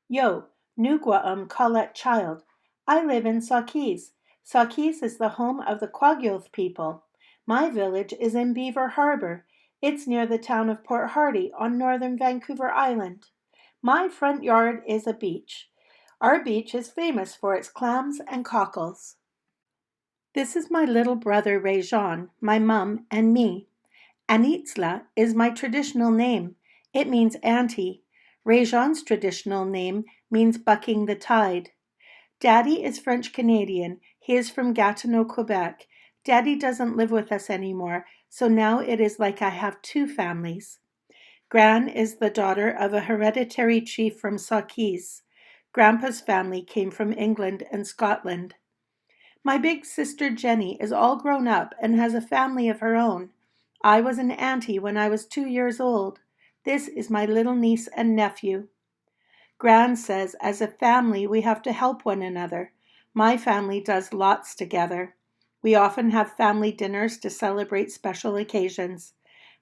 Yo, Nugua'um Kalet child. I live in Ts'axis. Ts'axis is the home of the Kwagyoth people. My village is in Beaver Harbor. It's near the town of Port Hardy on northern Vancouver Island. My front yard is a beach. Our beach is famous for its clams and cockles. This is my little brother Rejan, my mum, and me. Anitzla is my traditional name. It means auntie. Rejan's traditional name means bucking the tide. Daddy is French Canadian. He is from Gatineau, Quebec. Daddy doesn't live with us anymore, so now it is like I have two families. Gran is the daughter of a hereditary chief from Ts'axis. Grandpa's family came from England and Scotland. My big sister Jenny is all grown up and has a family of her own. I was an auntie when I was 2 years old. This is my little niece and nephew. Gran says as a family we have to help one another. My family does lots together. We often have family dinners to celebrate special occasions.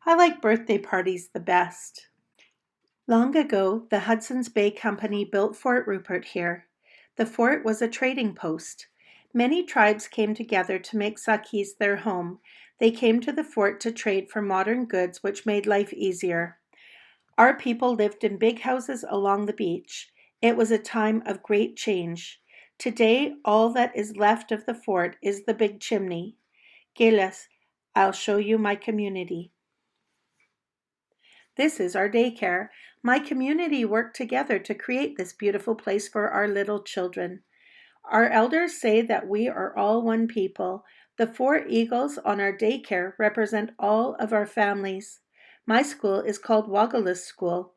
I like birthday parties the best. Long ago, the Hudson's Bay Company built Fort Rupert here. The fort was a trading post. Many tribes came together to make Ts'axis their home. They came to the fort to trade for modern goods, which made life easier. Our people lived in big houses along the beach. It was a time of great change. Today, all that is left of the fort is the big chimney. Gelas, I'll show you my community. This is our daycare. My community worked together to create this beautiful place for our little children. Our elders say that we are all one people. The 4 eagles on our daycare represent all of our families. My school is called Wagalis School.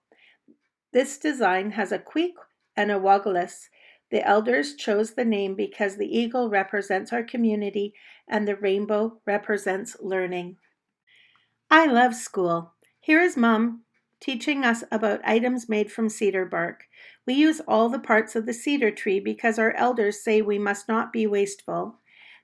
This design has a queek and a wagalis. The elders chose the name because the eagle represents our community and the rainbow represents learning. I love school. Here is Mom teaching us about items made from cedar bark. We use all the parts of the cedar tree because our elders say we must not be wasteful.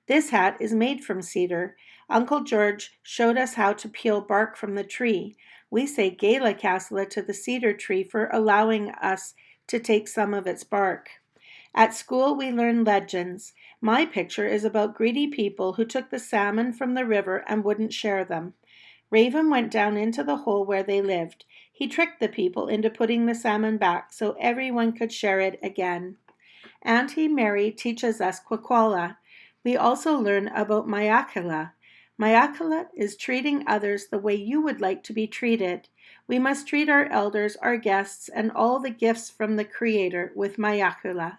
This hat is made from cedar. Uncle George showed us how to peel bark from the tree. We say Gala Casla to the cedar tree for allowing us to take some of its bark. At school, we learn legends. My picture is about greedy people who took the salmon from the river and wouldn't share them. Raven went down into the hole where they lived. He tricked the people into putting the salmon back so everyone could share it again. Auntie Mary teaches us Kwakwala. We also learn about Mayakala. Mayakala is treating others the way you would like to be treated. We must treat our elders, our guests, and all the gifts from the Creator with Mayakala.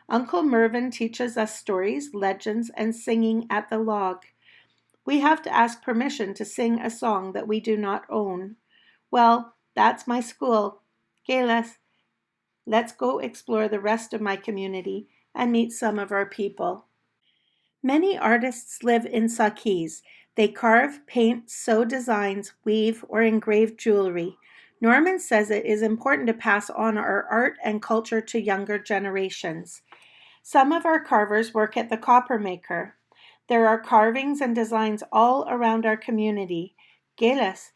Uncle Mervyn teaches us stories, legends, and singing at the log. We have to ask permission to sing a song that we do not own. Well, that's my school. Gelas, let's go explore the rest of my community and meet some of our people. Many artists live in Ts'axis. They carve, paint, sew designs, weave, or engrave jewelry. Norman says it is important to pass on our art and culture to younger generations. Some of our carvers work at the copper maker. There are carvings and designs all around our community. Gelas,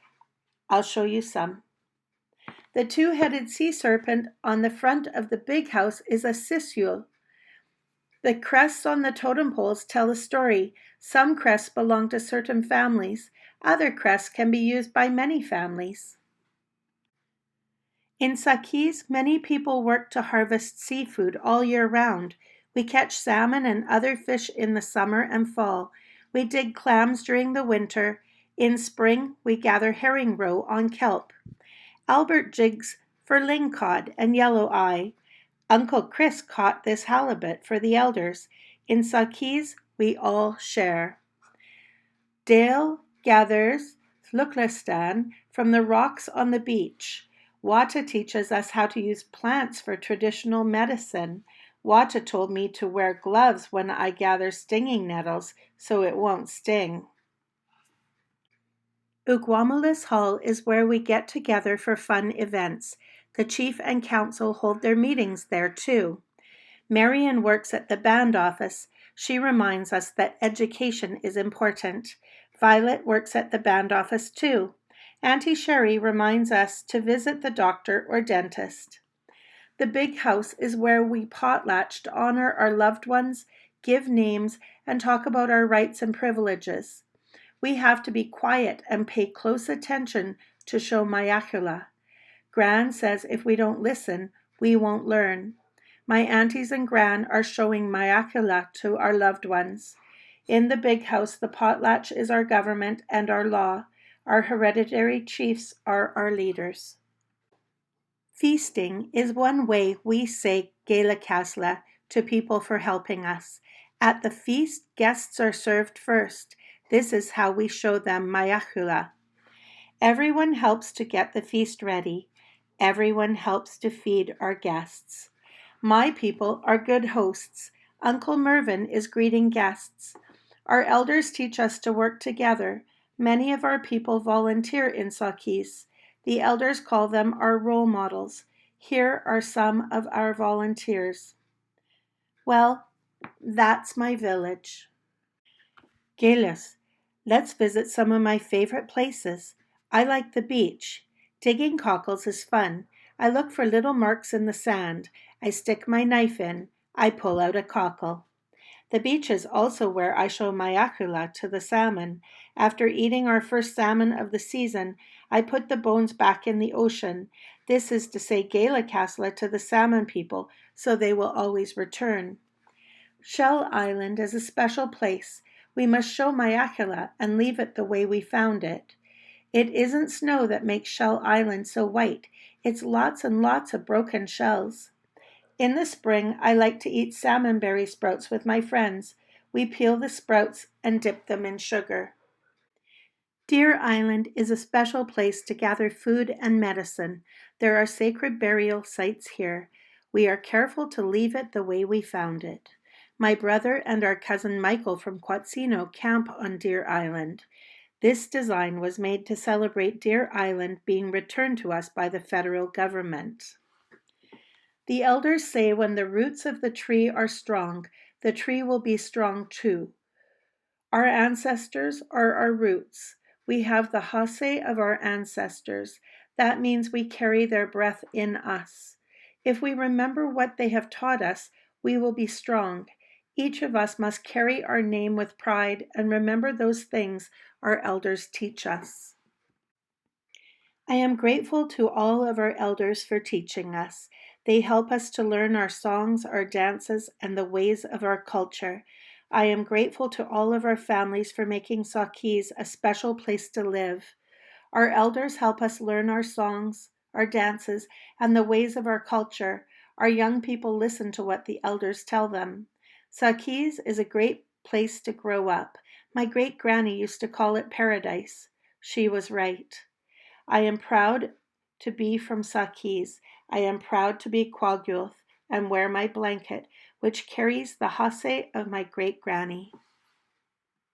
I'll show you some. The two-headed sea serpent on the front of the big house is a sisul. The crests on the totem poles tell a story. Some crests belong to certain families. Other crests can be used by many families. In Ts'axis, many people work to harvest seafood all year round. We catch salmon and other fish in the summer and fall. We dig clams during the winter. In spring, we gather herring roe on kelp. Albert jigs for lingcod and yellow eye. Uncle Chris caught this halibut for the elders. In Ts'axis, we all share. Dale gathers tluklastan from the rocks on the beach. Wata teaches us how to use plants for traditional medicine. Wata told me to wear gloves when I gather stinging nettles so it won't sting. Ugwamulis Hall is where we get together for fun events. The chief and council hold their meetings there too. Marion works at the band office. She reminds us that education is important. Violet works at the band office too. Auntie Sherry reminds us to visit the doctor or dentist. The big house is where we potlatch to honor our loved ones, give names, and talk about our rights and privileges. We have to be quiet and pay close attention to show mayakula. Gran says if we don't listen, we won't learn. My aunties and Gran are showing mayakula to our loved ones. In the big house, the potlatch is our government and our law. Our hereditary chiefs are our leaders. Feasting is one way we say Gaelakasla to people for helping us. At the feast, guests are served first. This is how we show them mayakula. Everyone helps to get the feast ready. Everyone helps to feed our guests. My people are good hosts. Uncle Mervyn is greeting guests. Our elders teach us to work together. Many of our people volunteer in Ts'axis. The elders call them our role models. Here are some of our volunteers. Well, that's my village. Gaelis, let's visit some of my favorite places. I like the beach. Digging cockles is fun. I look for little marks in the sand. I stick my knife in. I pull out a cockle. The beach is also where I show mayakula to the salmon. After eating our first salmon of the season, I put the bones back in the ocean. This is to say Gaelakasla to the salmon people, so they will always return. Shell Island is a special place. We must show mayakula and leave it the way we found it. It isn't snow that makes Shell Island so white. It's lots and lots of broken shells. In the spring, I like to eat salmonberry sprouts with my friends. We peel the sprouts and dip them in sugar. Deer Island is a special place to gather food and medicine. There are sacred burial sites here. We are careful to leave it the way we found it. My brother and our cousin Michael from Quatsino camp on Deer Island. This design was made to celebrate Deer Island being returned to us by the federal government. The elders say when the roots of the tree are strong, the tree will be strong too. Our ancestors are our roots. We have the hase of our ancestors. That means we carry their breath in us. If we remember what they have taught us, we will be strong. Each of us must carry our name with pride and remember those things our elders teach us. I am grateful to all of our elders for teaching us. They help us to learn our songs, our dances, and the ways of our culture. I am grateful to all of our families for making Ts'axis a special place to live. Our elders help us learn our songs, our dances, and the ways of our culture. Our young people listen to what the elders tell them. Ts'axis is a great place to grow up. My great-granny used to call it paradise. She was right. I am proud to be from Ts'axis. I am proud to be Kwagulth and wear my blanket, which carries the hase of my great-granny.